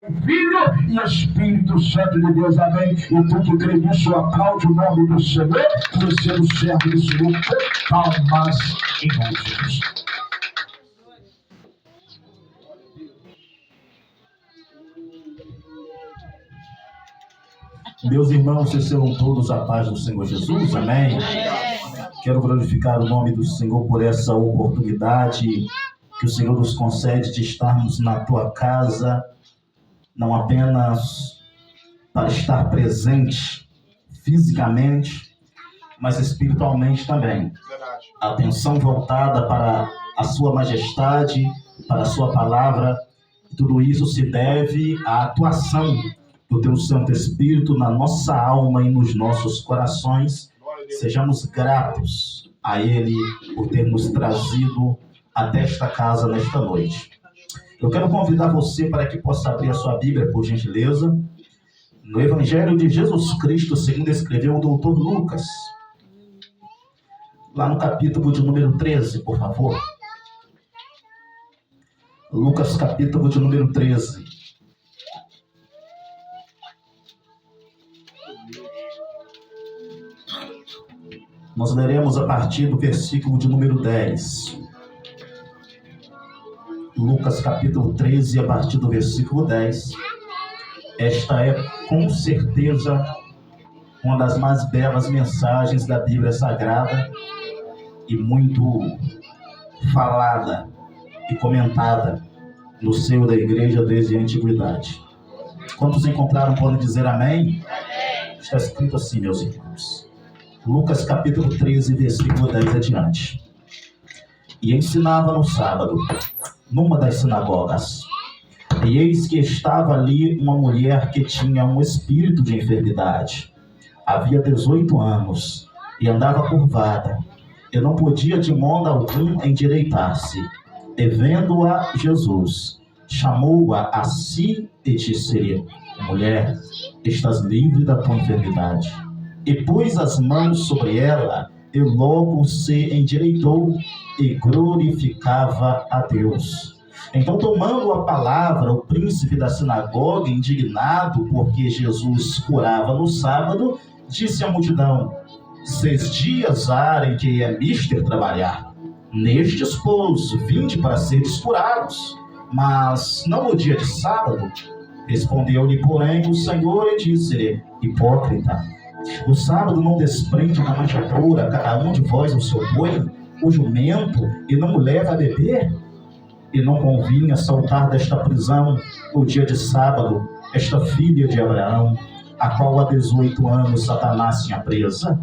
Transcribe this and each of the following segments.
Filho e Espírito Santo de Deus, amém. E tu que crê nisso, aplaude o nome do Senhor, por ser o servo do Senhor, com palmas em nome de Jesus. Meus irmãos, recebam todos a paz do Senhor Jesus, amém? Quero glorificar o nome do Senhor por essa oportunidade que o Senhor nos concede de estarmos na tua casa, não apenas para estar presente fisicamente, mas espiritualmente também. Atenção voltada para a sua majestade, para a sua palavra. Tudo isso se deve à atuação do teu Santo Espírito na nossa alma e nos nossos corações. Sejamos gratos a Ele por ter nos trazido até esta casa nesta noite. Eu quero convidar você para que possa abrir a sua Bíblia, por gentileza, no Evangelho de Jesus Cristo, segundo escreveu o doutor Lucas, lá no capítulo de número 13, por favor. Lucas, capítulo de número 13. Nós leremos a partir do versículo de número 10. Lucas capítulo 13, a partir do versículo 10. Esta é, com certeza, uma das mais belas mensagens da Bíblia Sagrada e muito falada e comentada no seio da igreja desde a antiguidade. Quantos encontraram podem dizer amém? Está escrito assim, meus irmãos. Lucas capítulo 13, versículo 10 adiante. E ensinava no sábado, numa das sinagogas. E eis que estava ali uma mulher que tinha um espírito de enfermidade. Havia 18 anos e andava curvada, e não podia de modo algum endireitar-se. E vendo-a Jesus, chamou-a a si e disse-lhe: mulher, estás livre da tua enfermidade. E pôs as mãos sobre ela, e logo se endireitou e glorificava a Deus. Então, tomando a palavra, o príncipe da sinagoga, indignado porque Jesus curava no sábado, disse à multidão: 6 dias há em que é mister trabalhar. Nestes, pois, vinde para seres curados, mas não no dia de sábado. Respondeu-lhe, porém, o Senhor e disse-lhe: hipócrita, o sábado não desprende uma manjedoura cada um de vós o seu boi, o jumento, e não o leva a beber? E não convinha soltar desta prisão, no dia de sábado, esta filha de Abraão, a qual há 18 anos Satanás tinha presa?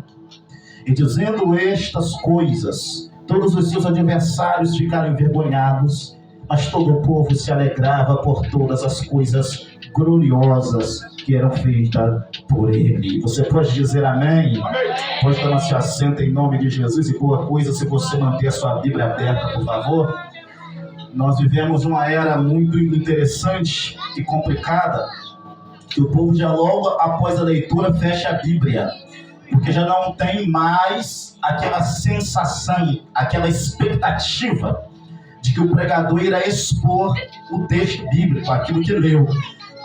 E dizendo estas coisas, todos os seus adversários ficaram envergonhados, mas todo o povo se alegrava por todas as coisas gloriosas que eram feitas por ele. Você pode dizer amém? Amém. Pode tomar seu assento em nome de Jesus, e boa coisa se você manter a sua Bíblia aberta, por favor. Nós vivemos uma era muito interessante e complicada, que o povo já logo após a leitura fecha a Bíblia, porque já não tem mais aquela sensação, aquela expectativa de que o pregador irá expor o texto bíblico, aquilo que leu.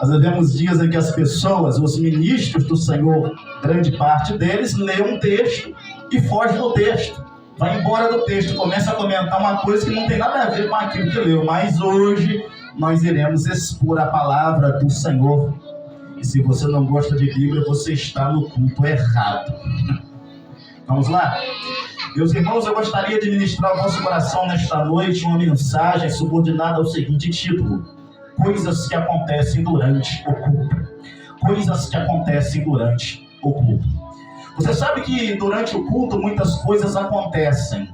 Nós vivemos dias em que as pessoas, os ministros do Senhor, grande parte deles, lê um texto e foge do texto. Vai embora do texto, começa a comentar uma coisa que não tem nada a ver com aquilo que leu. Mas hoje nós iremos expor a palavra do Senhor. E se você não gosta de Bíblia, você está no culto errado. Vamos lá? Meus irmãos, eu gostaria de ministrar ao vosso coração nesta noite uma mensagem subordinada ao seguinte título: coisas que acontecem durante o culto. Coisas que acontecem durante o culto. Você sabe que durante o culto muitas coisas acontecem.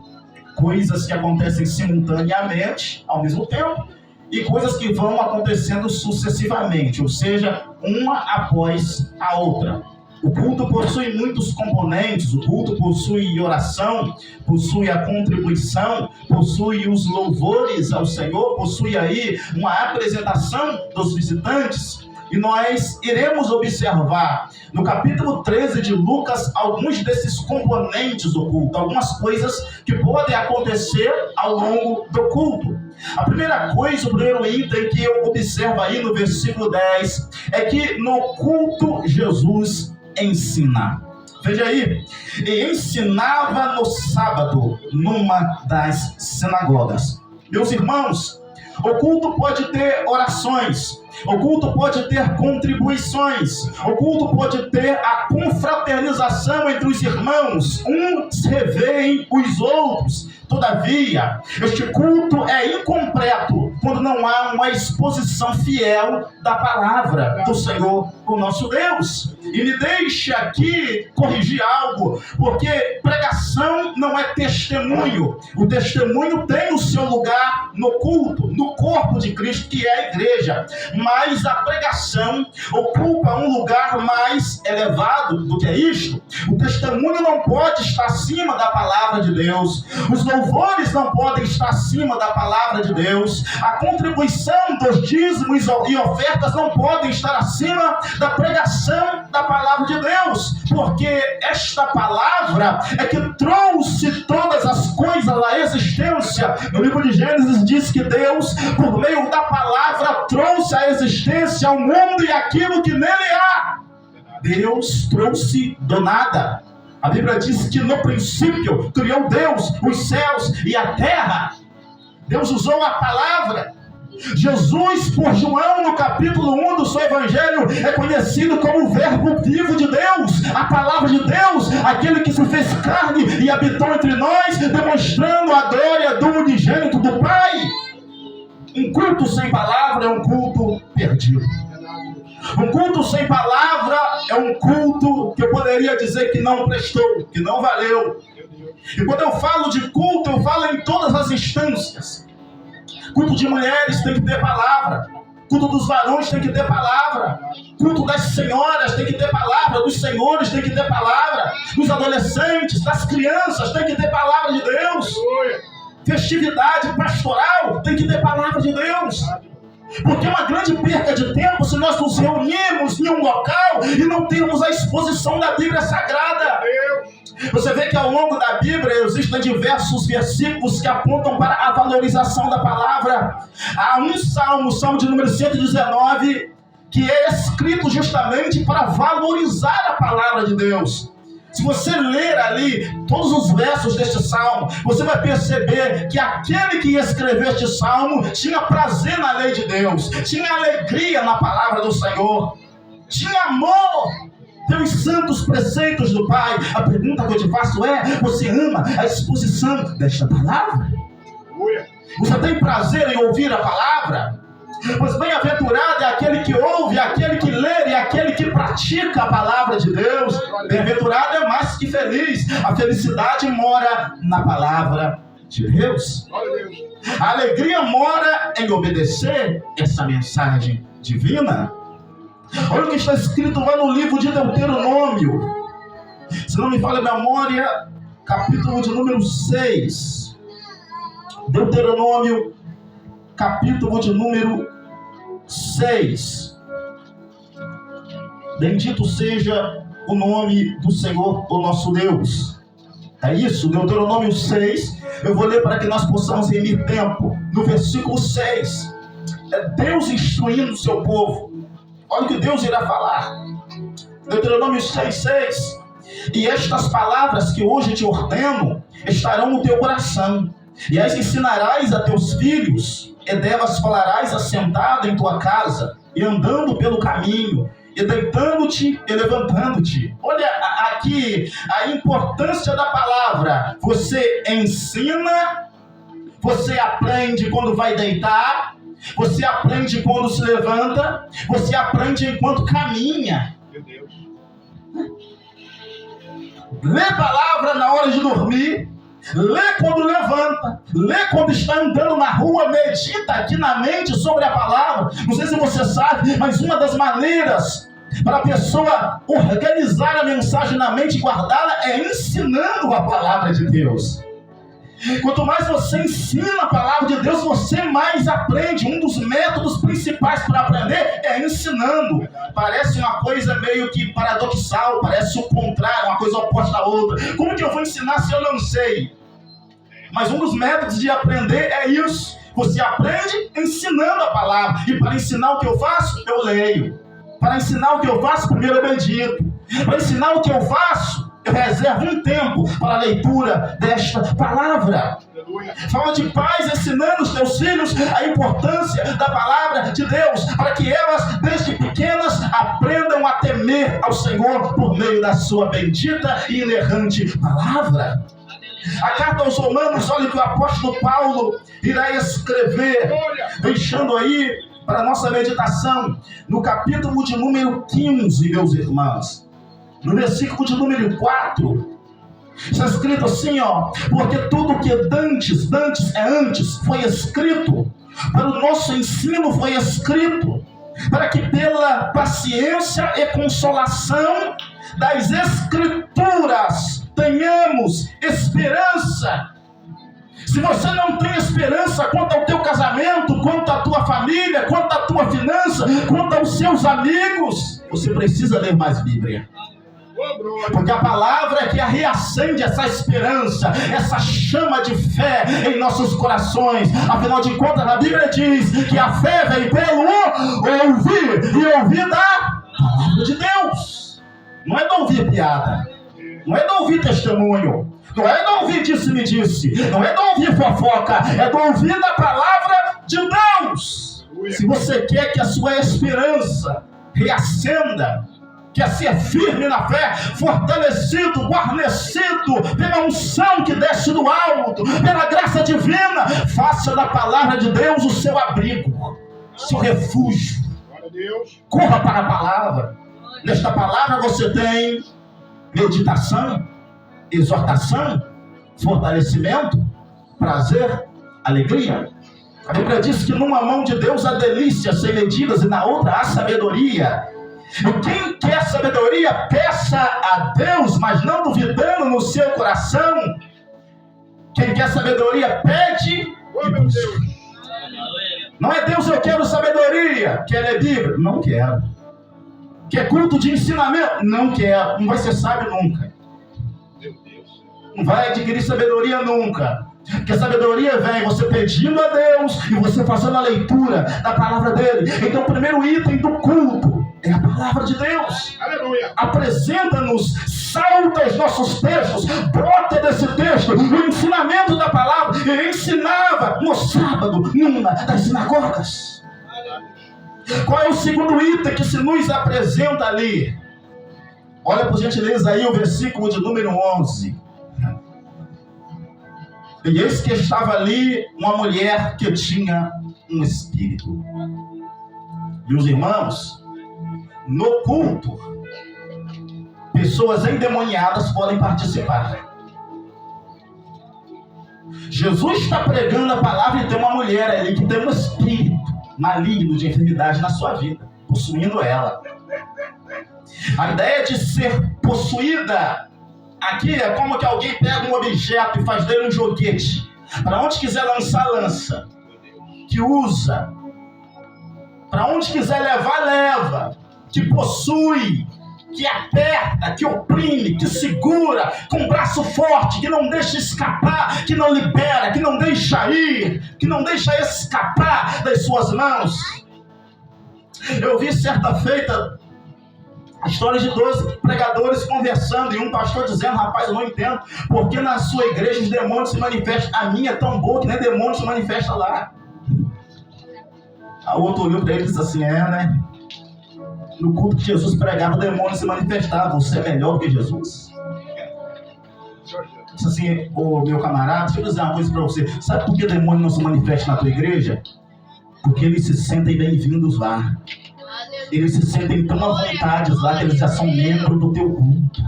Coisas que acontecem simultaneamente, ao mesmo tempo, e coisas que vão acontecendo sucessivamente, ou seja, uma após a outra. O culto possui muitos componentes. O culto possui oração, possui a contribuição, possui os louvores ao Senhor, possui aí uma apresentação dos visitantes, E nós iremos observar no capítulo 13 de Lucas alguns desses componentes do culto, algumas coisas que podem acontecer ao longo do culto. A primeira coisa, o primeiro item que eu observo aí no versículo 10 é que no culto Jesus ensina. Veja aí, e ensinava no sábado numa das sinagogas. Meus irmãos, o culto pode ter orações, o culto pode ter contribuições, o culto pode ter a confraternização entre os irmãos, uns revêem os outros. Todavia, este culto é incompleto quando não há uma exposição fiel da palavra do Senhor, o nosso Deus. E me deixe aqui corrigir algo, porque pregação não é testemunho. O testemunho tem o seu lugar no culto, no corpo de Cristo, que é a igreja. Mas a pregação ocupa um lugar mais elevado do que isto. O testemunho não pode estar acima da palavra de Deus. Os louvores não podem estar acima da palavra de Deus. A contribuição dos dízimos e ofertas não podem estar acima da pregação da palavra de Deus, porque esta palavra é que trouxe todas as coisas à existência. No livro de Gênesis diz que Deus, por meio da palavra, trouxe à existência o mundo e aquilo que nele há. Deus trouxe do nada. A Bíblia diz que no princípio criou Deus os céus e a terra. Deus usou a palavra. Jesus, por João, no capítulo 1 do seu evangelho, é conhecido como o verbo vivo de Deus, a palavra de Deus, aquele que se fez carne e habitou entre nós, demonstrando a glória do unigênito do Pai. Um culto sem palavra é um culto perdido. Um culto sem palavra é um culto que eu poderia dizer que não prestou, que não valeu. E quando eu falo de culto, eu falo em todas as instâncias. Culto de mulheres tem que ter palavra. Culto dos varões tem que ter palavra. Culto das senhoras tem que ter palavra. Dos senhores tem que ter palavra. Dos adolescentes, das crianças tem que ter palavra de Deus. Festividade pastoral tem que ter palavra de Deus. Porque é uma grande perca de tempo se nós nos reunirmos em um local e não termos a exposição da Bíblia Sagrada. Você vê que ao longo da Bíblia existem diversos versículos que apontam para a valorização da palavra. Há um salmo, o salmo de número 119, que é escrito justamente para valorizar a palavra de Deus. Se você ler ali todos os versos deste salmo, você vai perceber que aquele que escreveu este salmo tinha prazer na lei de Deus, tinha alegria na palavra do Senhor, tinha amor pelos santos preceitos do Pai. A pergunta que eu te faço é: você ama a exposição desta palavra? Você tem prazer em ouvir a palavra? Pois bem-aventurado é aquele que ouve, aquele que lê e aquele que pratica a palavra de Deus. Bem-aventurado é mais que feliz. A felicidade mora na palavra de Deus. A alegria mora em obedecer essa mensagem divina. Olha o que está escrito lá no livro de Deuteronômio. Se não me falha a memória, capítulo de número 6. Deuteronômio, capítulo de número 6. Bendito seja o nome do Senhor, o nosso Deus. É isso, Deuteronômio 6. Eu vou ler para que nós possamos remir tempo. No versículo 6, é Deus instruindo o seu povo. Olha o que Deus irá falar. Deuteronômio 6:6. E estas palavras que hoje te ordeno estarão no teu coração, e as ensinarás a teus filhos, e delas falarás assentado em tua casa, e andando pelo caminho, e deitando-te e levantando-te. Olha aqui a importância da palavra. Você ensina, você aprende quando vai deitar, você aprende quando se levanta, você aprende enquanto caminha. Meu Deus. Lê palavra na hora de dormir, lê quando levanta, lê quando está andando na rua, medita aqui na mente sobre a palavra. Não sei se você sabe, mas uma das maneiras para a pessoa organizar a mensagem na mente e guardá-la é ensinando a palavra de Deus. Quanto mais você ensina a palavra de Deus, você mais aprende. Um dos métodos principais para aprender é ensinando. Parece uma coisa meio que paradoxal, parece o contrário, uma coisa oposta à outra. Como que eu vou ensinar se eu não sei? Mas um dos métodos de aprender é isso. Você aprende ensinando a palavra. E para ensinar o que eu faço, eu leio. Para ensinar o que eu faço, primeiro eu medito. Para ensinar o que eu faço, eu reservo um tempo para a leitura desta palavra. Fala de pais ensinando os teus filhos a importância da palavra de Deus, para que elas, desde pequenas, aprendam a temer ao Senhor por meio da sua bendita e inerrante palavra. A carta aos Romanos, olha que o apóstolo Paulo irá escrever, deixando aí para a nossa meditação, no capítulo de número 15, meus irmãos, no versículo de número 4, está escrito assim, porque tudo que antes é antes, foi escrito, para o nosso ensino foi escrito, para que pela paciência e consolação das Escrituras tenhamos esperança. Se você não tem esperança quanto ao teu casamento, quanto à tua família, quanto à tua finança, quanto aos seus amigos, você precisa ler mais Bíblia. Porque a palavra é que reacende essa esperança, essa chama de fé em nossos corações. Afinal de contas, a Bíblia diz que a fé vem pelo ouvir, e ouvir da palavra de Deus. Não é de ouvir piada, não é de ouvir testemunho, não é de ouvir disse-me-disse, não é de ouvir fofoca, é de ouvir da palavra de Deus. Se você quer que a sua esperança reacenda, quer ser firme na fé, fortalecido, guarnecido pela unção que desce do alto, pela graça divina, faça da palavra de Deus o seu abrigo, seu refúgio. Corra para a palavra. Nesta palavra você tem meditação, exortação, fortalecimento, prazer, alegria. A Bíblia diz que numa mão de Deus há delícias sem medidas e na outra há sabedoria. E quem quer sabedoria, peça a Deus, mas não duvidando no seu coração. Quem quer sabedoria, pede e busca. Não é Deus, eu quero sabedoria. Quer ler Bíblia? Não quero. Quer culto de ensinamento? Não quero. Não vai ser sábio nunca. Não vai adquirir sabedoria nunca. Porque a sabedoria vem você pedindo a Deus e você fazendo a leitura da palavra dele. Então o primeiro item do culto é a palavra de Deus. Aleluia. Apresenta-nos, salta os nossos textos, brota desse texto o ensinamento da palavra. Ele ensinava no sábado numa das sinagogas. Qual é o segundo item que se nos apresenta ali? Olha por gentileza aí o versículo de número 11. E eis que estava ali uma mulher que tinha um espírito. E os irmãos, no culto, pessoas endemoniadas podem participar. Jesus está pregando a palavra e tem uma mulher ali que tem um espírito maligno de enfermidade na sua vida, possuindo ela. A ideia de ser possuída aqui é como que alguém pega um objeto e faz dele um joguete. Para onde quiser lançar, lança. Que usa. Para onde quiser levar, leva. Que possui. Que aperta, que oprime, que segura, com braço forte, que não deixa escapar, que não libera, que não deixa ir, que não deixa escapar das suas mãos. Eu vi certa feita a história de 2 pregadores conversando e um pastor dizendo: rapaz, eu não entendo porque na sua igreja os demônios se manifestam. A minha é tão boa que nem demônio se manifesta lá. A outro olhou para ele e disse assim: né? No culto que Jesus pregava, o demônio se manifestava. Você é melhor do que Jesus? Disse assim: ô meu camarada, deixa eu dizer uma coisa para você. Sabe por que o demônio não se manifesta na tua igreja? Porque eles se sentem bem-vindos lá. Eles se sentem tão à vontade lá que eles já são membros do teu culto.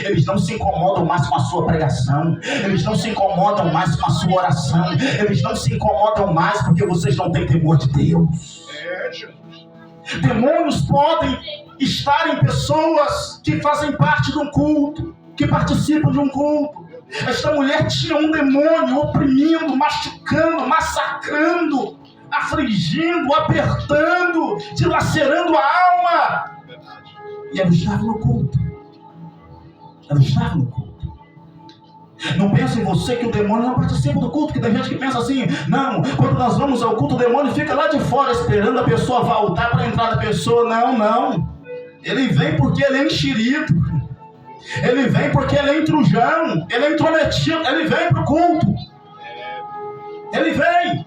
Eles não se incomodam mais com a sua pregação. Eles não se incomodam mais com a sua oração. Eles não se incomodam mais porque vocês não têm temor de Deus. Demônios podem estar em pessoas que fazem parte de um culto, que participam de um culto. Esta mulher tinha um demônio oprimindo, machucando, massacrando, afligindo, apertando, dilacerando a alma. E ela estava no culto. Ela estava no culto. Não pense em você que o demônio não participa do culto, que tem gente que pensa assim, não, quando nós vamos ao culto, o demônio fica lá de fora esperando a pessoa voltar para entrar da pessoa. Não. Ele vem porque ele é enxerido. Ele vem porque ele é intrujão. Ele é intrometido. Ele vem para o culto. Ele vem.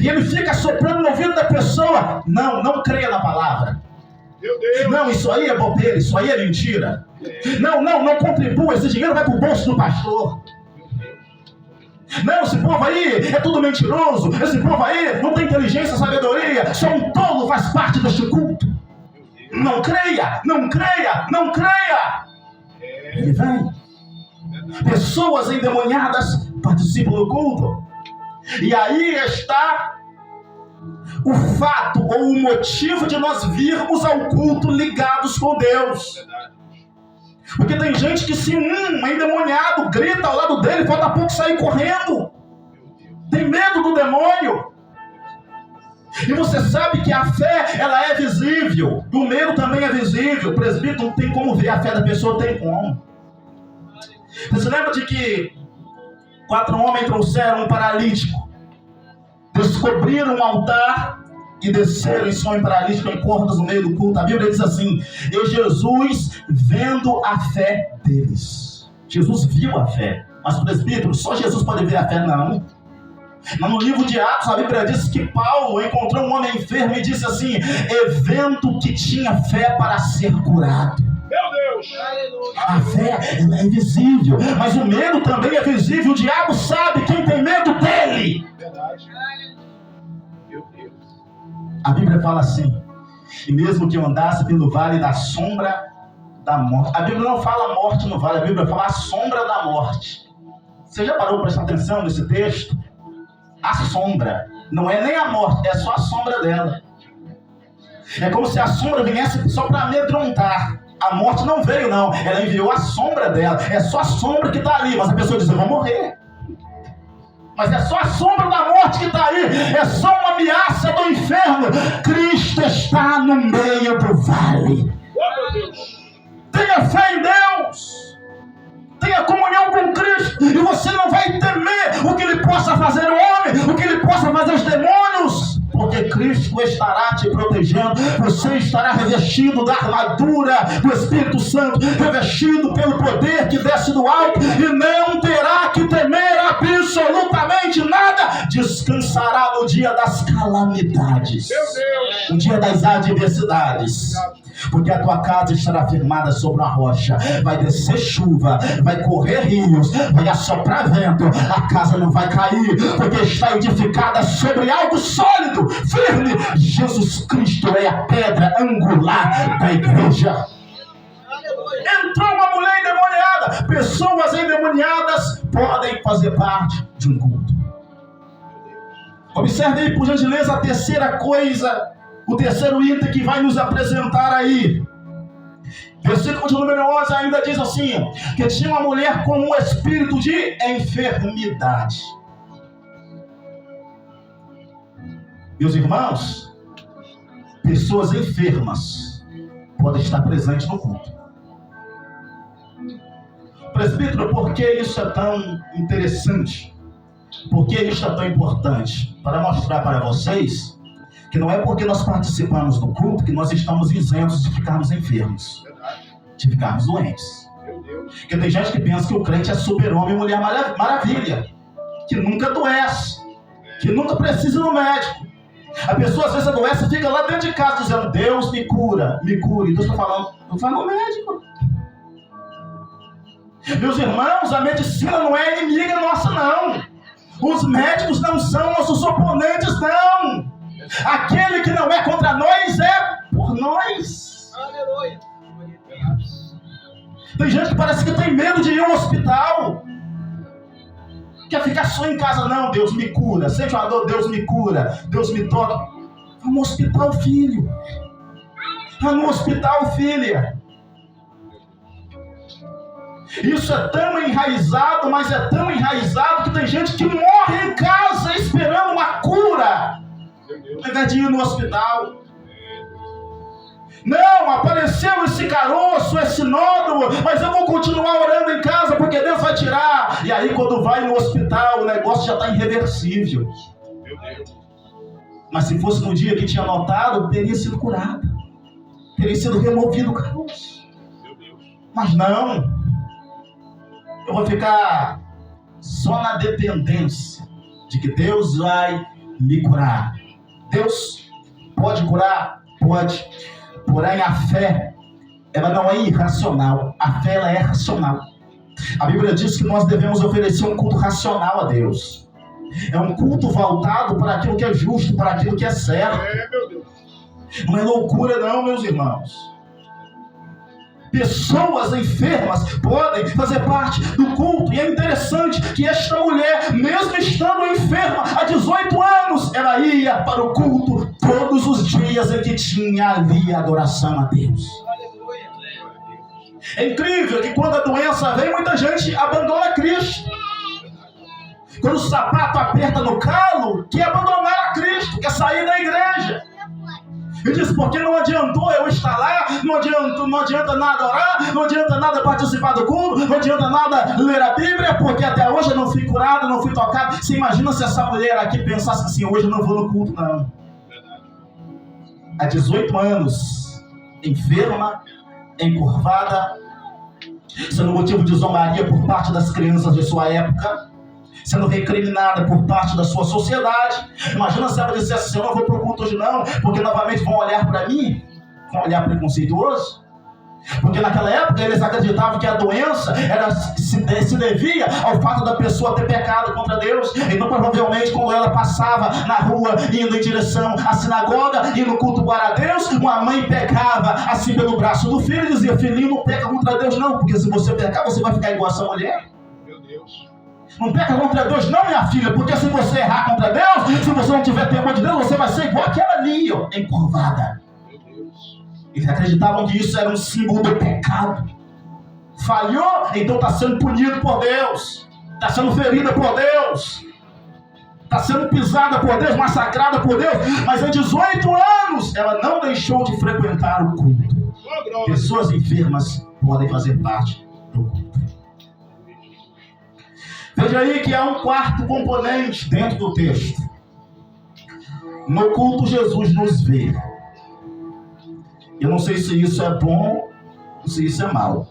E ele fica soprando no ouvido da pessoa. Não creia na palavra. Não, isso aí é bobeira, isso aí é mentira. Não contribua, esse dinheiro vai para o bolso do pastor. Não, esse povo aí é tudo mentiroso. Esse povo aí não tem inteligência, sabedoria. Só um tolo faz parte deste culto. Não creia. Ele vem. Pessoas endemoniadas participam do culto. E aí está o fato ou o motivo de nós virmos ao culto ligados com Deus. Porque tem gente que se endemoniado grita ao lado dele, falta a pouco sair correndo. Tem medo do demônio. E você sabe que a fé, ela é visível. O medo também é visível. O presbítero não tem como ver a fé da pessoa, tem como. Você lembra de que 4 homens trouxeram um paralítico, descobriram um altar e desceram esse homem paralítico em cordas no meio do culto? A Bíblia diz assim: e Jesus vendo a fé deles. Jesus viu a fé. Mas presbítero, só Jesus pode ver a fé? Não. No livro de Atos, a Bíblia diz que Paulo encontrou um homem enfermo e disse assim: e vendo que tinha fé para ser curado. Meu Deus! A fé, ela é invisível, mas o medo também é visível. O diabo sabe quem tem medo dele. Verdade. Meu Deus. A Bíblia fala assim: e mesmo que eu andasse pelo vale da sombra da morte. A Bíblia não fala morte no vale, a Bíblia fala a sombra da morte. Você já parou para prestar atenção nesse texto? A sombra, não é nem a morte, é só a sombra dela. É como se a sombra viesse só para amedrontar. A morte não veio, não. Ela enviou a sombra dela. É só a sombra que está ali. Mas a pessoa diz: eu vou morrer. Mas é só a sombra da morte que está aí. É só uma ameaça do inferno. Cristo está no meio do vale. Tenha fé em Deus. Tenha comunhão com Cristo. E você não vai temer o que Ele possa fazer ao homem, o que Ele possa fazer aos demônios. Porque Cristo estará te protegendo. Você estará revestido da armadura do Espírito Santo, revestido pelo poder que desce do alto, e não terá que temer absolutamente nada. Descansará no dia das calamidades, no dia das adversidades. Porque a tua casa estará firmada sobre uma rocha. Vai descer chuva, vai correr rios, vai assoprar vento, a casa não vai cair, porque está edificada sobre algo sólido, firme. Jesus Cristo é a pedra angular da igreja. Entrou uma mulher endemoniada. Pessoas endemoniadas podem fazer parte de um culto. Observe aí, por gentileza, a terceira coisa, o terceiro item que vai nos apresentar aí. Versículo de número 11 ainda diz assim: que tinha uma mulher com um espírito de enfermidade. Meus irmãos, pessoas enfermas podem estar presentes no culto. Presbítero, por que isso é tão interessante? Por que isso é tão importante? Para mostrar para vocês que não é porque nós participamos do culto que nós estamos isentos de ficarmos enfermos, de ficarmos doentes. Porque tem gente que pensa que o crente é super-homem e mulher maravilha, que nunca adoece, que nunca precisa ir no médico. A pessoa às vezes adoece e fica lá dentro de casa dizendo: Deus me cura, me cure. E Deus está falando: não vai no médico. Meus irmãos, a medicina não é inimiga nossa, não. Os médicos não são nossos oponentes, não. Aquele que não é contra nós é por nós. Aleluia. Tem gente que parece que tem medo de ir ao hospital. Quer ficar só em casa? Não, Deus me cura. Sente uma dor, Deus me cura. Deus me toca. Vá no hospital, filho. Vá no hospital, filha. Isso é tão enraizado, mas é tão enraizado que tem gente que morre em casa esperando uma cura, ao invés de ir no hospital. Não, apareceu esse caroço, esse nódulo, mas eu vou continuar orando em casa porque Deus vai tirar. E aí quando vai no hospital, o negócio já está irreversível. Mas se fosse no dia que tinha notado, teria sido curado, teria sido removido o caroço. Mas não, eu vou ficar só na dependência de que Deus vai me curar. Deus pode curar? Pode. Porém, a fé, ela não é irracional. A fé, ela é racional. A Bíblia diz que nós devemos oferecer um culto racional a Deus. É um culto voltado para aquilo que é justo, para aquilo que é certo. Não é loucura não, meus irmãos. Pessoas enfermas podem fazer parte do culto. E é interessante que esta mulher, mesmo estando enferma há 18 anos, ela ia para o culto todos os dias em que tinha ali adoração a Deus. É incrível que quando a doença vem, muita gente abandona Cristo. Quando o sapato aperta no calo, quer abandonar a Cristo, quer sair da igreja. E diz, porque não adiantou eu estar lá, não adianta nada orar, não adianta nada participar do culto, não adianta nada ler a Bíblia, porque até hoje eu não fui curado, não fui tocado. Você imagina se essa mulher aqui pensasse assim, hoje eu não vou no culto não. Há 18 anos, enferma, encurvada, sendo motivo de zombaria por parte das crianças de sua época, sendo recriminada por parte da sua sociedade. Imagina se ela dissesse assim, eu não vou para o culto hoje não, porque novamente vão olhar para mim com um olhar preconceituoso. Porque naquela época eles acreditavam que a doença se devia ao fato da pessoa ter pecado contra Deus. Então provavelmente quando ela passava na rua indo em direção à sinagoga, indo cultuar a Deus, uma mãe pegava assim pelo braço do filho e dizia, filhinho, não peca contra Deus não, porque se você pecar você vai ficar igual essa mulher. Meu Deus. Não peca contra Deus não, minha filha, porque se você errar contra Deus, se você não tiver temor de Deus, você vai ser igual aquela ali, ó, encurvada. Meu Deus. Eles acreditavam que isso era um símbolo do pecado. Falhou, então está sendo punido por Deus, está sendo ferida por Deus, está sendo pisada por Deus, massacrada por Deus. Mas em 18 anos, ela não deixou de frequentar o culto. Pessoas enfermas podem fazer parte do culto. Veja aí que há um quarto componente dentro do texto. No culto Jesus nos vê. Eu não sei se isso é bom ou se isso é mal.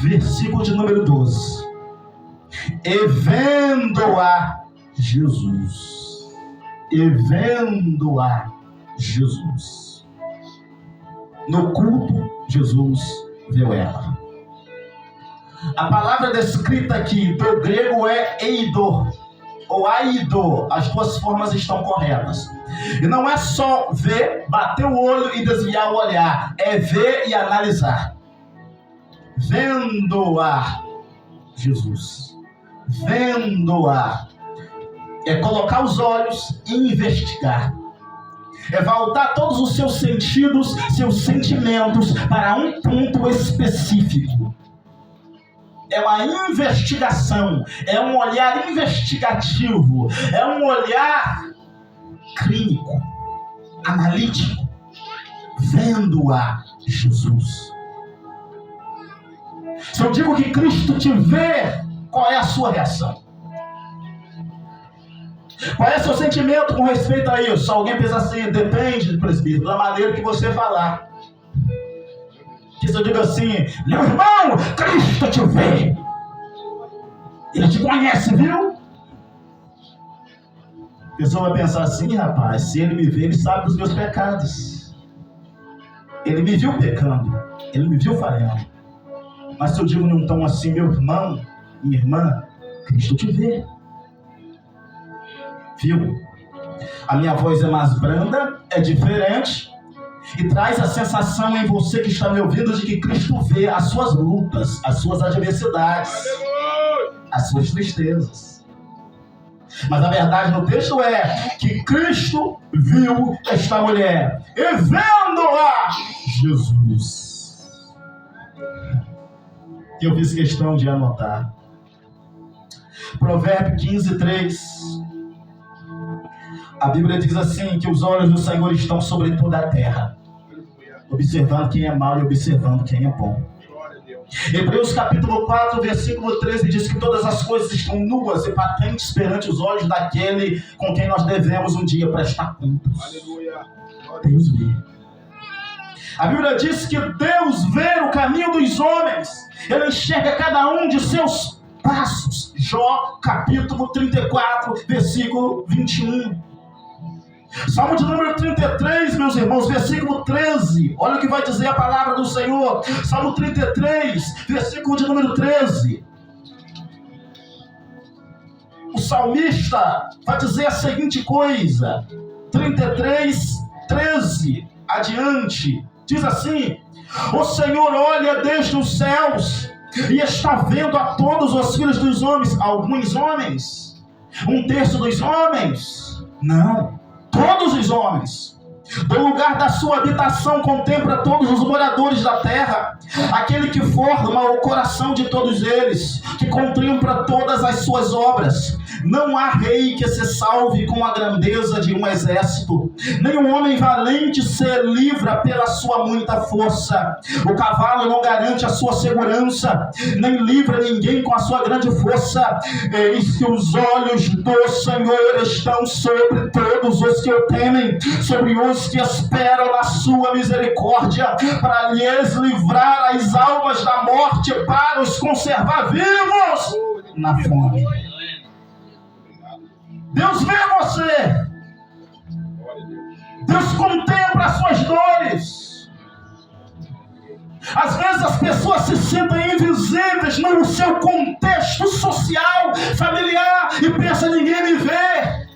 Versículo de número 12. E vendo-a Jesus. E vendo-a Jesus. No culto Jesus viu ela. A palavra descrita aqui do grego é eidor ou aido. As duas formas estão corretas. E não é só ver, bater o olho e desviar o olhar. É ver e analisar. Vendo-a Jesus. Vendo-a. É colocar os olhos e investigar. É voltar todos os seus sentidos, seus sentimentos para um ponto específico. É uma investigação, é um olhar investigativo, é um olhar clínico, analítico, vendo-a Jesus. Se eu digo que Cristo te vê, qual é a sua reação? Qual é o seu sentimento com respeito a isso? Alguém pensa assim, depende, presbítero, da maneira que você falar. Que se eu digo assim, meu irmão, Cristo te vê. Ele te conhece, viu? A pessoa vai pensar assim, rapaz, se ele me vê, ele sabe dos meus pecados. Ele me viu pecando, ele me viu falhando. Mas se eu digo num tom assim, meu irmão, minha irmã, Cristo te vê. Viu? A minha voz é mais branda, é diferente. E traz a sensação em você que está me ouvindo de que Cristo vê as suas lutas, as suas adversidades, as suas tristezas. Mas a verdade no texto é que Cristo viu esta mulher e vendo-a Jesus. que eu fiz questão de anotar. Provérbio 15:3. A Bíblia diz assim, que os olhos do Senhor estão sobre toda a terra, observando quem é mau e observando quem é bom. Hebreus capítulo 4, versículo 13 diz que todas as coisas estão nuas e patentes perante os olhos daquele com quem nós devemos um dia prestar contas. Deus vê. A Bíblia diz que Deus vê o caminho dos homens, Ele enxerga cada um de seus passos. Jó capítulo 34, versículo 21. Salmo de número 33, meus irmãos, versículo 13. Olha o que vai dizer a palavra do Senhor. Salmo 33, versículo de número 13. O salmista vai dizer a seguinte coisa. 33, 13 adiante. Diz assim: o Senhor olha desde os céus e está vendo a todos os filhos dos homens. Alguns homens? 1/3 dos homens? Não. Todos os homens. Do lugar da sua habitação contempla todos os moradores da terra. Aquele que forma o coração de todos eles, que contempla todas as suas obras. Não há rei que se salve com a grandeza de um exército, nem um homem valente se livra pela sua muita força. O cavalo não garante a sua segurança, nem livra ninguém com a sua grande força. Eis que os olhos do Senhor estão sobre todos os que o temem, sobre os que esperam na sua misericórdia, para lhes livrar as almas da morte, para os conservar vivos na fome. Deus vê você. Deus contempla as suas dores. Às vezes as pessoas se sentem invisíveis no seu contexto social, familiar, e pensam: ninguém me vê.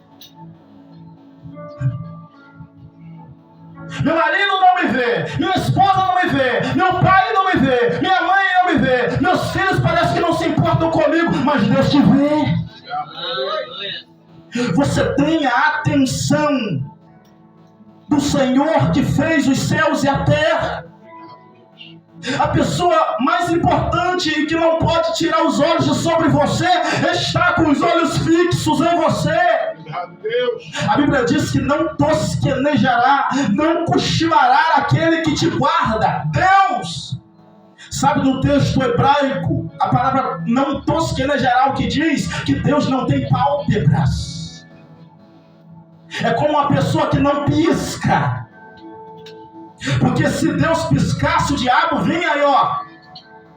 Meu marido não me vê, minha esposa não me vê, meu pai não me vê, minha mãe não me vê, meus filhos parecem que não se importam comigo, mas Deus te vê. Você tem a atenção do Senhor que fez os céus e a terra. A pessoa mais importante e que não pode tirar os olhos de sobre você está com os olhos fixos em você. A Bíblia diz que não tosquenejará, não cochilará aquele que te guarda. Deus! Sabe, no texto hebraico, a palavra não tosquenejará o que diz? Que Deus não tem pálpebras. É como uma pessoa que não pisca. Porque se Deus piscasse, o diabo vinha aí,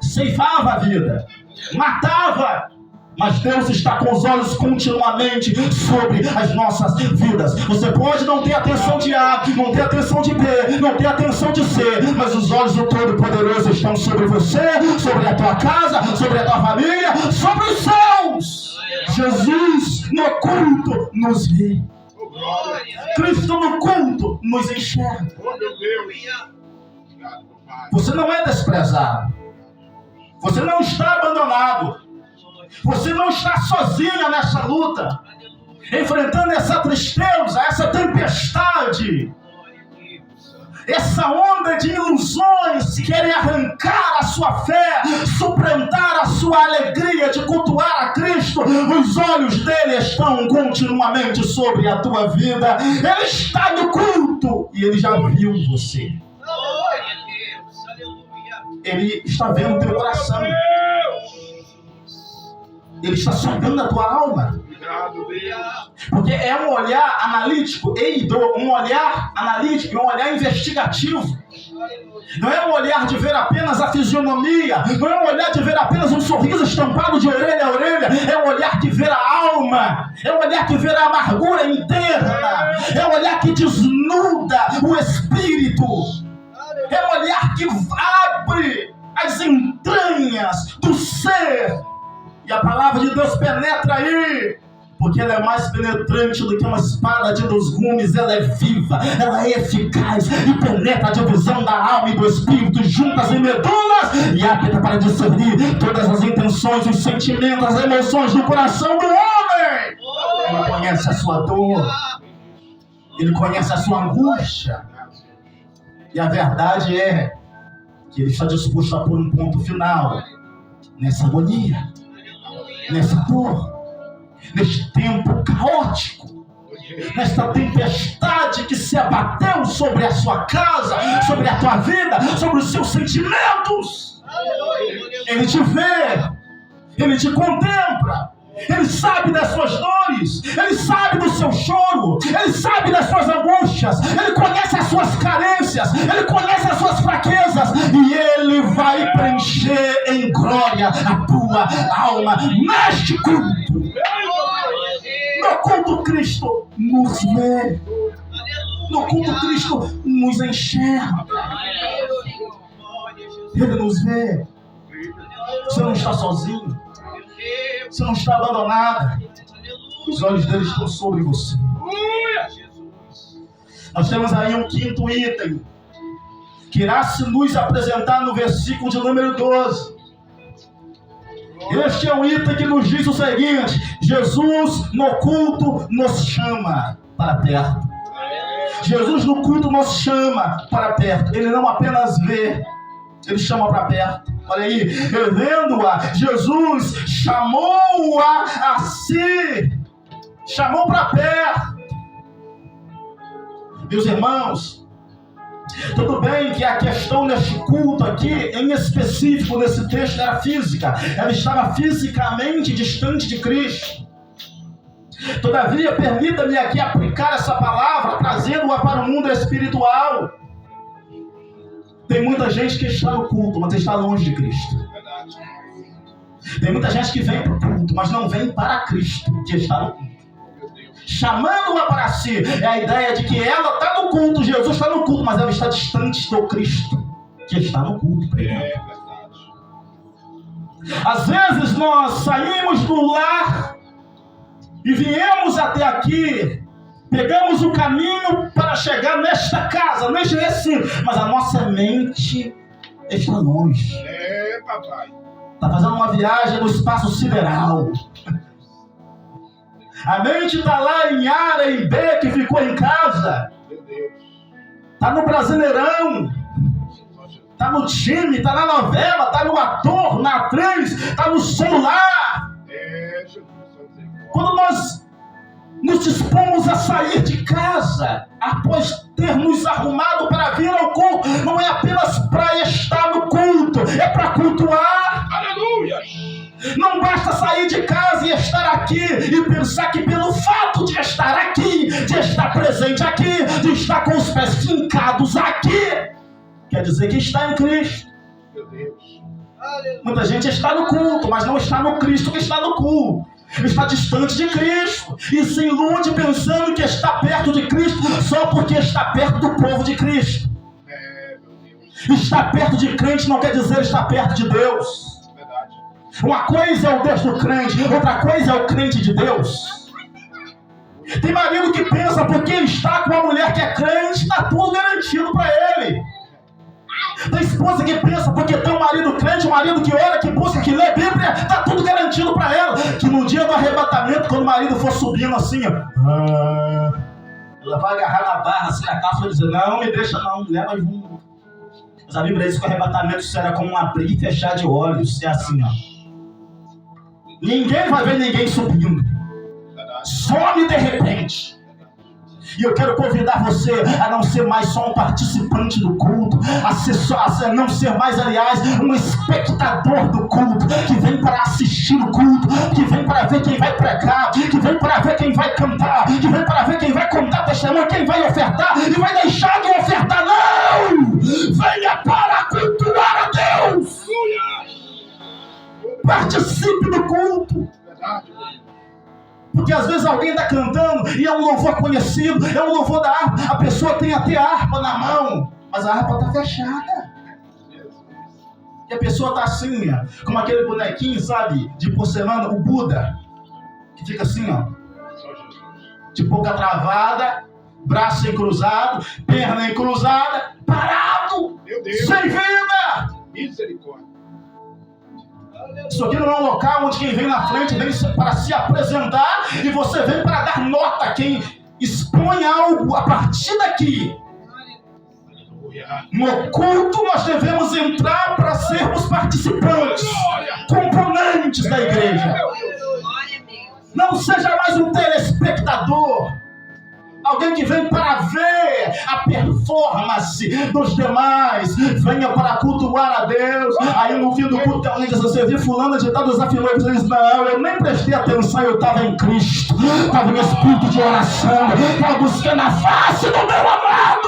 ceifava a vida, matava. Mas Deus está com os olhos continuamente sobre as nossas vidas. Você pode não ter atenção de A, não ter atenção de B, não ter atenção de C, mas os olhos do Todo-Poderoso estão sobre você, sobre a tua casa, sobre a tua família, sobre os céus. Jesus no culto nos vê. Cristo no culto nos enxerga. Você não é desprezado. Você não está abandonado. Você não está sozinha nessa luta, enfrentando essa tristeza, essa tempestade, essa onda de ilusões que querem arrancar a sua fé, suplantar a sua alegria de cultuar a Cristo. Os olhos dele estão continuamente sobre a tua vida. Ele está no culto e ele já viu você. Ele está vendo o teu coração. Ele está sondando a tua alma. Porque é um olhar analítico, um olhar analítico, um olhar investigativo. Não é um olhar de ver apenas a fisionomia, não é um olhar de ver apenas um sorriso estampado de orelha a orelha. É um olhar que vê a alma, é um olhar que vê a amargura interna, é um olhar que desnuda o espírito, é um olhar que abre as entranhas do ser. E a palavra de Deus penetra aí, porque ela é mais penetrante do que uma espada de 2 gumes. Ela é viva, ela é eficaz e penetra a divisão da alma e do espírito, juntas e medulas, e apta para discernir todas as intenções, os sentimentos, as emoções do coração do homem. Ele conhece a sua dor, ele conhece a sua angústia, e a verdade é que ele está disposto a pôr um ponto final nessa agonia, nessa dor, neste tempo caótico, nesta tempestade que se abateu sobre a sua casa, sobre a tua vida, sobre os seus sentimentos. Ele te vê, Ele te contempla, Ele sabe das suas dores, Ele sabe do seu choro, Ele sabe das suas angústias, Ele conhece as suas carências, Ele conhece as suas fraquezas, e Ele vai preencher em glória a tua alma neste culto. No culto Cristo nos vê, no culto Cristo nos enxerga, Ele nos vê. Você não está sozinho, você não está abandonada, os olhos dele estão sobre você. Nós temos aí um quinto item, que irá se nos apresentar no versículo de número 12. Este é um item que nos diz o seguinte: Jesus no culto nos chama para perto. Jesus no culto nos chama para perto. Ele não apenas vê, Ele chama para perto. Olha aí, revendo-a, Jesus chamou-a a si, chamou para perto. Meus irmãos, tudo bem que a questão neste culto aqui, em específico nesse texto, era física. Ela estava fisicamente distante de Cristo. Todavia, permita-me aqui aplicar essa palavra, trazendo-a para o mundo espiritual. Tem muita gente que está no culto, mas está longe de Cristo. Tem muita gente que vem para o culto, mas não vem para Cristo, que está no culto. Chamando-a para si, é a ideia de que ela está no culto, Jesus está no culto, mas ela está distante do Cristo, que está no culto. Às vezes nós saímos do lar e viemos até aqui, pegamos o caminho para chegar nesta casa, neste recinto, mas a nossa mente está longe. Papai. Está fazendo uma viagem no espaço sideral. A mente está lá em A, em B, que ficou em casa. Está no Brasileirão. Está no time, está na novela, está no ator, na atriz, está no celular. Quando nós nos dispomos a sair de casa, após termos arrumado para vir ao culto, não é apenas para estar no culto, é para cultuar. Aleluia! Não basta sair de casa e estar aqui e pensar que pelo fato de estar aqui, de estar presente aqui, de estar com os pés fincados aqui, quer dizer que está em Cristo. Meu Deus. Muita gente está no culto, mas não está no Cristo que está no culto. Está distante de Cristo e se ilude pensando que está perto de Cristo só porque está perto do povo de Cristo. Estar perto de crente não quer dizer estar perto de Deus. Uma coisa é o Deus do crente, outra coisa é o crente de Deus. Tem marido que pensa porque está com uma mulher que é crente, está tudo garantido para ele. Tem esposa que pensa porque tem um marido crente, um marido que ora, que busca, que lê Bíblia, está tudo garantido para ela. Que no dia do arrebatamento, quando o marido for subindo assim, ela vai agarrar na barra, assim, a calça e vai dizer: não, me deixa não, me leva junto. Mas a Bíblia diz que o arrebatamento será como um abrir e fechar de olhos. É assim, ó. Ninguém vai ver ninguém subindo. Some de repente. E eu quero convidar você a não ser mais só um participante do culto, a não ser mais, aliás, um espectador do culto, que vem para assistir o culto, que vem para ver quem vai pregar, que vem para ver quem vai cantar, que vem para ver quem vai contar testemunho, quem vai ofertar e vai deixar de ofertar. Não! Venha para cultuar a Deus! Participe do culto. Porque às vezes alguém está cantando e é um louvor conhecido, é um louvor da harpa, a pessoa tem até a harpa na mão, mas a harpa está fechada. E a pessoa está assim, ó, como aquele bonequinho, sabe, de porcelana, o Buda, que fica assim, ó, de boca travada, braço encruzado, perna encruzada, parado, sem vida. Misericórdia. Isso aqui não é um local onde quem vem na frente vem para se apresentar e você vem para dar nota. Quem expõe algo a partir daqui. No culto nós devemos entrar para sermos participantes. componentes da igreja. Não seja mais um telespectador, alguém que vem para ver a performance dos demais. Venha para cultuar a Deus. Aí no fim do culto alguém diz: você viu fulano de tal desafinou? Você diz: não, eu nem prestei atenção, eu estava em Cristo, estava em espírito de oração, estava buscando a face do meu amado.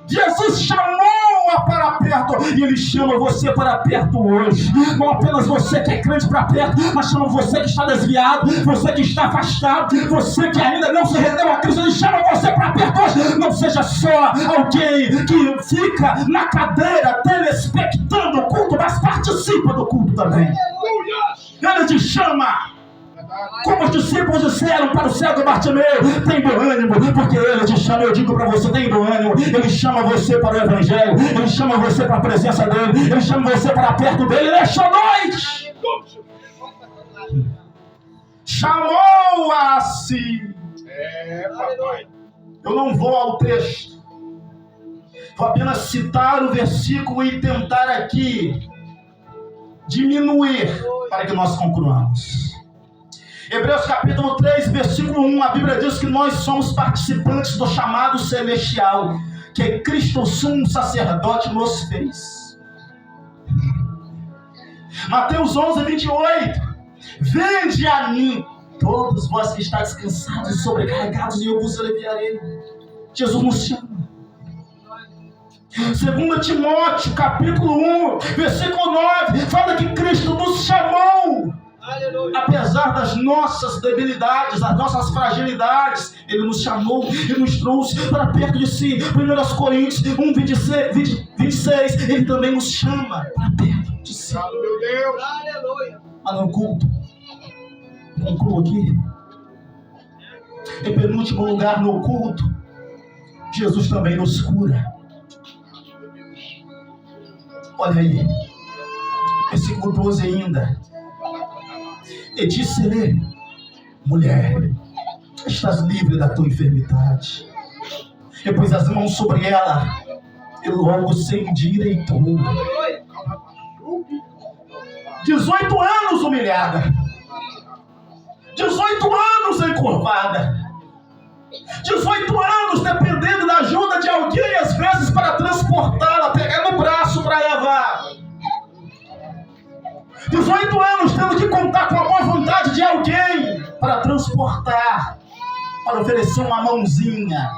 Jesus chamou-a para perto, e Ele chama você para perto hoje. Não apenas você que é crente para perto, mas chama você que está desviado, você que está afastado, você que ainda não se rendeu a Cristo. Ele chama você para perto hoje. Não seja só alguém que fica na cadeira telespectando o culto, mas participa do culto também. Ele te chama. Como os discípulos disseram para o cego Bartimeu: tem bom ânimo, porque Ele te chama. Eu digo para você: tem bom ânimo. Ele chama você para o Evangelho, Ele chama você para a presença dEle, Ele chama você para perto dEle. Nesta noite chamou-a a si. Papai. Eu não vou ao texto, vou apenas citar o versículo e tentar aqui diminuir para que nós concluamos. Hebreus capítulo 3, versículo 1, a Bíblia diz que nós somos participantes do chamado celestial, que Cristo, o sumo sacerdote, nos fez. Mateus 11, 28, vinde a mim, todos vós que estáis cansados e sobrecarregados, e eu vos aliviarei. Jesus nos chama. 2 Timóteo capítulo 1, versículo 9, fala que Cristo nos chamou. Apesar das nossas debilidades, das nossas fragilidades, Ele nos chamou e nos trouxe para perto de si. 1 Coríntios 1, 26, Ele também nos chama para perto de si. Meu Deus. Mas no culto, concluo aqui, em penúltimo lugar, no culto, Jesus também nos cura. Olha aí, versículo 12 ainda. E disse-lhe: mulher, estás livre da tua enfermidade. E pôs as mãos sobre ela, e logo se endireitou. 18 anos humilhada, 18 anos encurvada, 18 anos dependendo da ajuda de alguém, às vezes para transportá-la, pegar no braço para levar. 18 anos tendo que contar com a boa vontade de alguém para transportar, para oferecer uma mãozinha.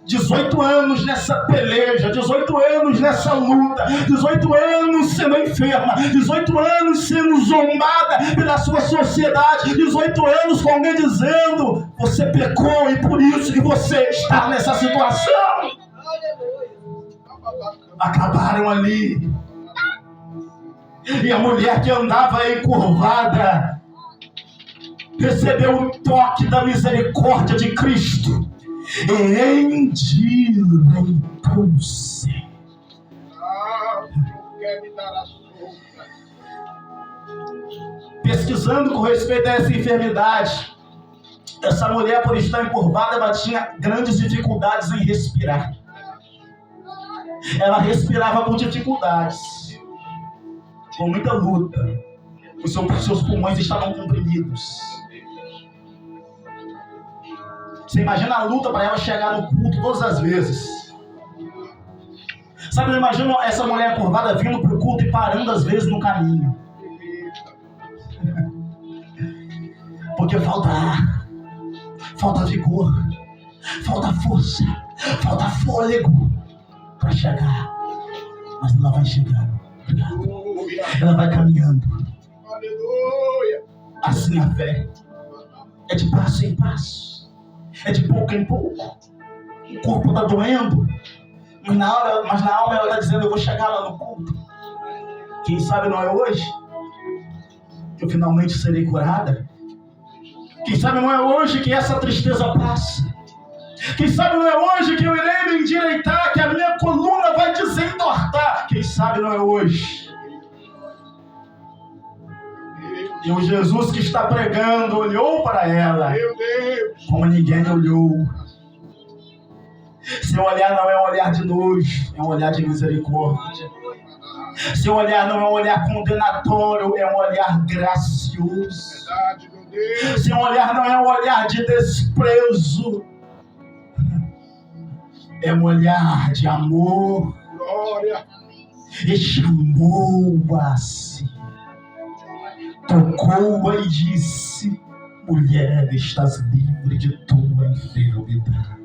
18 anos nessa peleja, 18 anos nessa luta, 18 anos sendo enferma, 18 anos sendo zombada pela sua sociedade, 18 anos com alguém dizendo: você pecou e por isso que você está nessa situação. Acabaram ali. E a mulher que andava encurvada recebeu o toque da misericórdia de Cristo e endireitou-se. Pesquisando com respeito a essa enfermidade, essa mulher, por estar encurvada, ela tinha grandes dificuldades em respirar. Ela respirava com dificuldades, com muita luta. Os seus pulmões estavam comprimidos. Você imagina a luta para ela chegar no culto todas as vezes. Sabe, eu imagino essa mulher curvada vindo para o culto e parando às vezes no caminho. Porque falta ar, falta vigor, falta força, falta fôlego para chegar. Mas ela vai chegando. Ela vai caminhando. Aleluia. Assim a fé é de passo em passo, é de pouco em pouco. O corpo está doendo, mas na alma ela está dizendo: eu vou chegar lá no culto. Quem sabe não é hoje que eu finalmente serei curada. Quem sabe não é hoje que essa tristeza passa. Quem sabe não é hoje que eu irei me endireitar, que a minha coluna vai desentortar. Quem sabe não é hoje. E o Jesus que está pregando olhou para ela Meu Deus. como ninguém olhou. Seu olhar não é um olhar de nojo, é um olhar de misericórdia. Seu olhar não é um olhar condenatório, é um olhar gracioso. Verdade, meu Deus. Seu olhar não é um olhar de desprezo, é um olhar de amor. Glória. E chamou-a a si, tocou-a e disse: mulher, estás livre de tua enfermidade.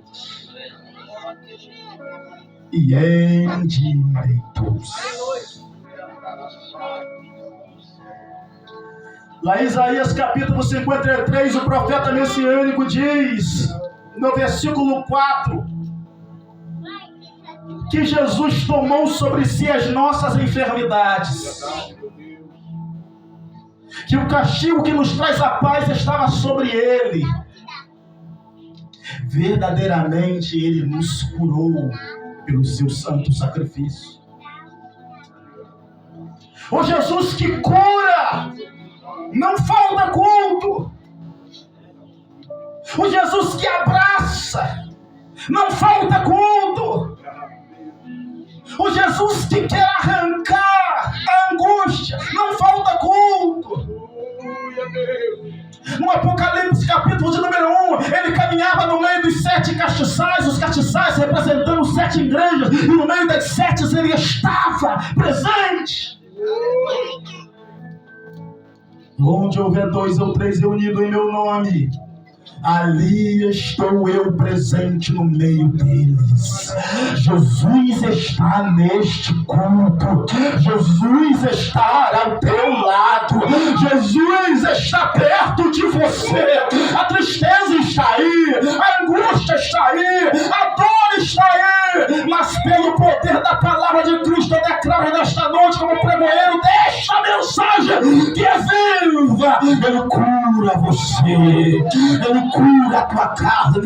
E endireitou-se. Lá em Isaías capítulo 53, o profeta messiânico diz, no versículo 4, que Jesus tomou sobre si as nossas enfermidades, que o castigo que nos traz a paz estava sobre ele. Verdadeiramente ele nos curou pelo seu santo sacrifício. O Jesus que cura, não falta culto. O Jesus que abraça, não falta culto. O Jesus que quer arrancar a angústia, não falta culto. No Apocalipse capítulo de número 1, ele caminhava no meio dos 7 castiçais, os castiçais representando 7 igrejas, e no meio das 7 ele estava presente. Onde houver 2 ou 3 reunidos em meu nome, ali estou eu presente no meio deles. Jesus está neste culto. Jesus está ao teu lado. Jesus está perto de você. A tristeza está aí, a angústia está aí, a dor está aí, mas pelo poder da palavra de Cristo eu declaro nesta noite como pregoeiro desta mensagem que é viva. Ele cura você, ele cura a tua carne,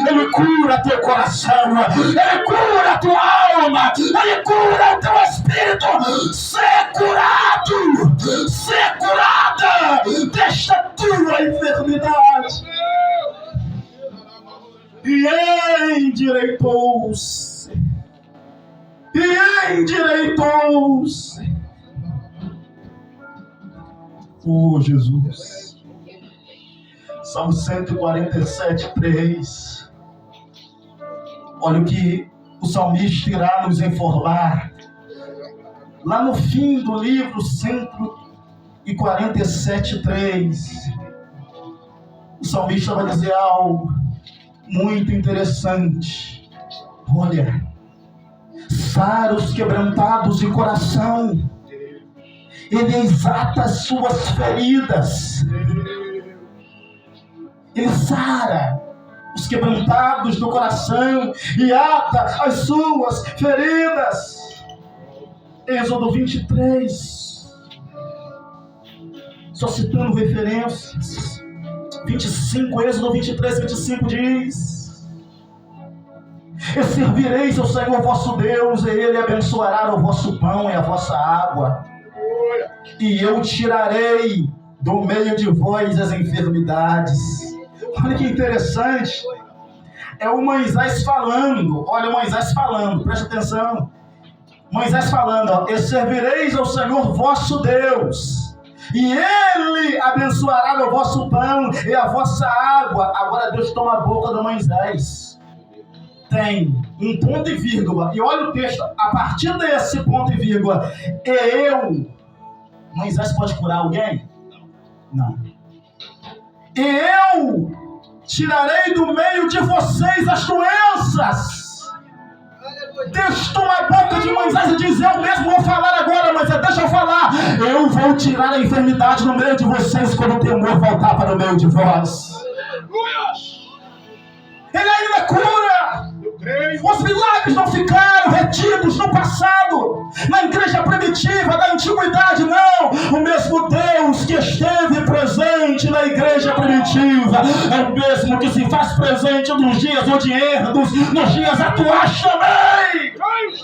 ele cura teu coração, ele cura a tua alma, ele cura o teu espírito. Ser curada desta tua enfermidade. E endireitou-se, oh Jesus. Salmo 147, 3. Olha o que o salmista irá nos informar. Lá no fim do livro 147, 3. O salmista vai dizer algo muito interessante. Olha, sara os quebrantados de coração, ele exata as suas feridas. Ele sara os quebrantados do coração e ata as suas feridas. Êxodo 23, só citando referências. 25, Êxodo 23, 25 diz: e servireis ao Senhor vosso Deus, e Ele abençoará o vosso pão e a vossa água, e eu tirarei do meio de vós as enfermidades. Olha que interessante. É o Moisés falando. Olha o Moisés falando, presta atenção. Moisés falando, ó, e servireis ao Senhor vosso Deus, e Ele abençoará o vosso pão e a vossa água. Agora Deus toma a boca do Moisés. Tem um ponto e vírgula. E olha o texto, a partir desse ponto e vírgula. E eu... Moisés pode curar alguém? Não. E eu tirarei do meio de vocês as doenças. Deus toma a boca de Moisés e diz: eu mesmo vou falar agora, Moisés, deixa eu falar. Eu vou tirar a enfermidade no meio de vocês quando o temor voltar para o meio de vós. Ele ainda cura. Os milagres não ficaram retidos no passado, na igreja primitiva, da antiguidade, não. O mesmo Deus que esteve presente na igreja primitiva é o mesmo que se faz presente nos dias odiernos, nos dias atuais também.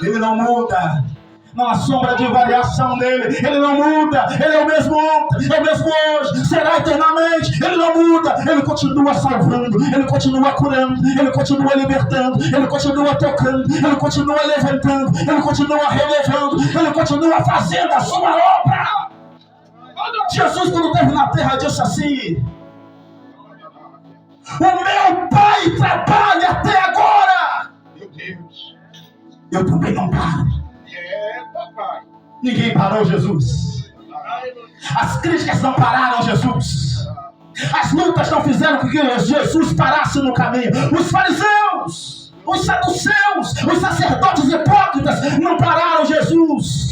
Ele não muda. Não há sombra de variação nele. Ele não muda. Ele é o mesmo ontem, é o mesmo hoje, será eternamente. Ele não muda. Ele continua salvando, ele continua curando, ele continua libertando, ele continua tocando, ele continua levantando, ele continua relevando, ele continua fazendo a sua obra. Jesus, quando esteve na terra, disse assim: o meu Pai trabalha até agora. Meu Deus. Eu também não paro. É, papai. Ninguém parou Jesus. As críticas não pararam Jesus. As lutas não fizeram com que Jesus parasse no caminho. Os fariseus, os saduceus, os sacerdotes hipócritas não pararam Jesus.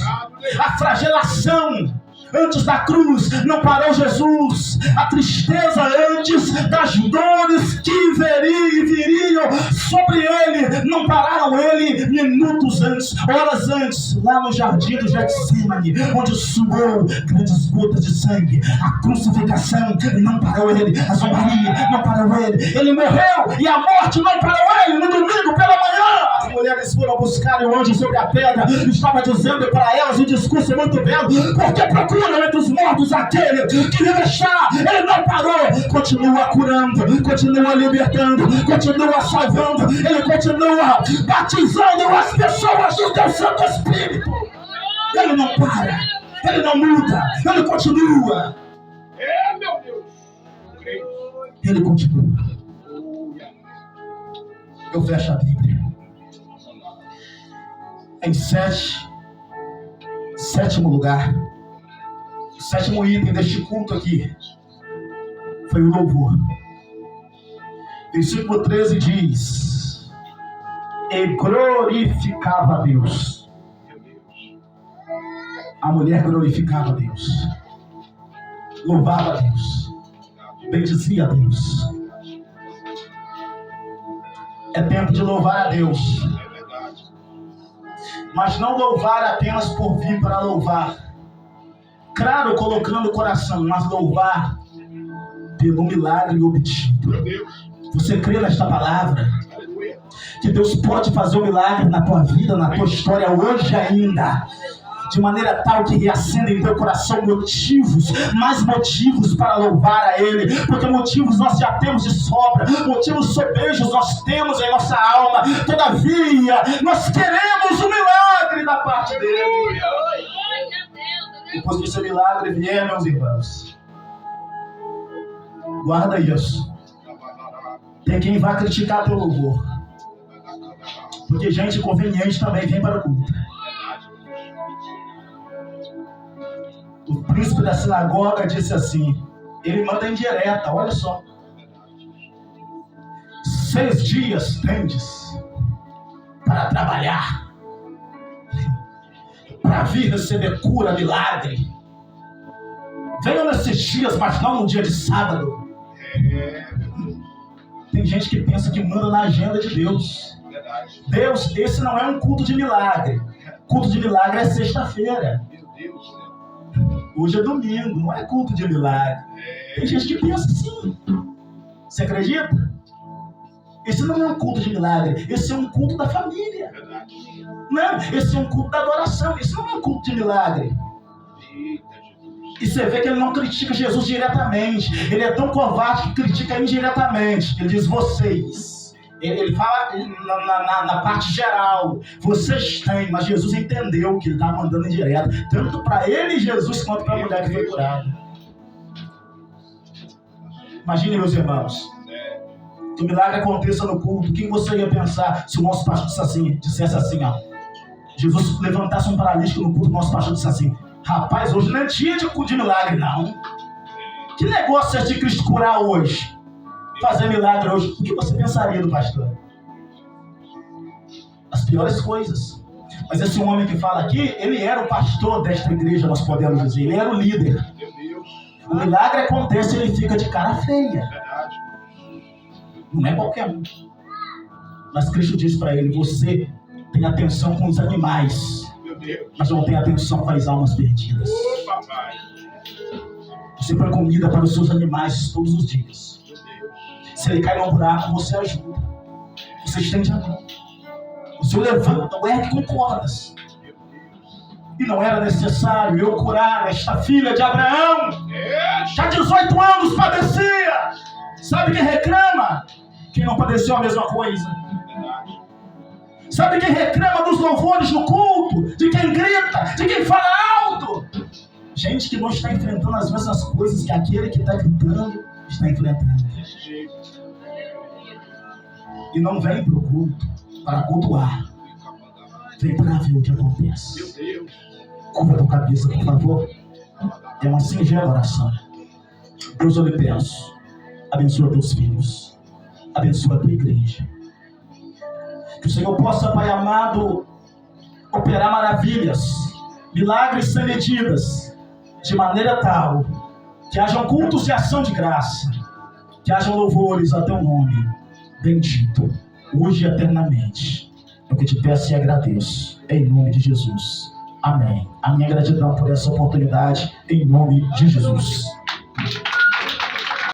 A flagelação antes da cruz não parou Jesus. A tristeza antes das dores que viriam sobre ele não pararam ele minutos antes, horas antes, lá no jardim do Getsemane, onde suou grandes gotas de sangue. A crucificação não parou ele, a zombaria não parou ele. Ele morreu e a morte não parou ele. No domingo pela manhã, as mulheres foram buscar o anjo sobre a pedra. Estava dizendo para elas um discurso muito belo: porque procura entre os mortos aquele que vive está. Ele não parou, continua curando, continua libertando, continua salvando, ele continua batizando as pessoas do teu Santo Espírito. Ele não para, ele não muda, ele continua. É, meu Deus. Ele continua. Eu fecho a Bíblia em sétimo lugar. O sétimo item deste culto aqui foi o louvor. Versículo 13 diz: e glorificava a Deus. A mulher glorificava a Deus, louvava a Deus, bendizia a Deus. É tempo de louvar a Deus, mas não louvar apenas por vir para louvar. Claro, colocando o coração, mas louvar pelo milagre obtido. Você crê nesta palavra? Que Deus pode fazer um milagre na tua vida, na tua história hoje ainda, de maneira tal que reacenda em teu coração motivos, mais motivos para louvar a Ele, porque motivos nós já temos de sobra, motivos sobejos nós temos em nossa alma. Todavia, nós queremos um milagre da parte dEle. Depois que esse milagre vier, meus irmãos, guarda isso. Tem quem vai criticar teu louvor, porque gente conveniente também vem para o culto. O príncipe da sinagoga disse assim, ele manda em direta, olha só: 6 dias tendes para trabalhar, para vir receber cura, milagre. Venham nesses dias, mas não no dia de sábado. Tem gente que pensa que manda na agenda de Deus. Deus, esse não é um culto de milagre. Culto de milagre é sexta-feira. Hoje é domingo, não é culto de milagre. Tem gente que pensa assim. Você acredita? Esse não é um culto de milagre. Esse é um culto da família. Não, esse é um culto da adoração. Esse não é um culto de milagre. E você vê que ele não critica Jesus diretamente. Ele é tão covarde que critica indiretamente. Ele diz vocês. Ele fala na parte geral. Vocês têm, mas Jesus entendeu que ele está mandando em direto. Tanto para ele, Jesus, quanto para a mulher que foi curada. Imagine, meus irmãos, que o milagre aconteça no culto. O que você ia pensar se o nosso pastor dissesse assim, ó? Jesus levantasse um paralítico no culto, o nosso pastor disse assim: rapaz, hoje não é dia de milagre, não. Que negócio é de Cristo curar hoje? Fazer milagre hoje? O que você pensaria do pastor? As piores coisas. Mas esse homem que fala aqui, ele era o pastor desta igreja, nós podemos dizer. Ele era o líder. O milagre acontece e ele fica de cara feia. Não é qualquer um. Mas Cristo diz para ele: você tem atenção com os animais, mas não tem atenção com as almas perdidas. Você põe comida para os seus animais todos os dias. Se ele cai num buraco, você ajuda. Você estende a mão. Você o levanta, o ergue com cordas. E não era necessário eu curar esta filha de Abraão. Já 18 anos padecia. Sabe quem reclama? Quem não padeceu a mesma coisa. Sabe quem reclama dos louvores no culto? De quem grita? De quem fala alto? Gente que não está enfrentando as mesmas coisas que aquele que está gritando está enfrentando. E não vem para o culto para cultuar. Vem para ver o que acontece. Curva a tua cabeça, por favor. É uma singela oração. Deus, eu lhe peço, abençoa teus filhos, abençoa a tua igreja. Que o Senhor possa, Pai amado, operar maravilhas, milagres sem medidas, de maneira tal que hajam cultos de ação de graça, que hajam louvores a teu nome bendito, hoje e eternamente. É o que te peço e agradeço, em nome de Jesus. Amém. A minha gratidão por essa oportunidade, em nome de Jesus.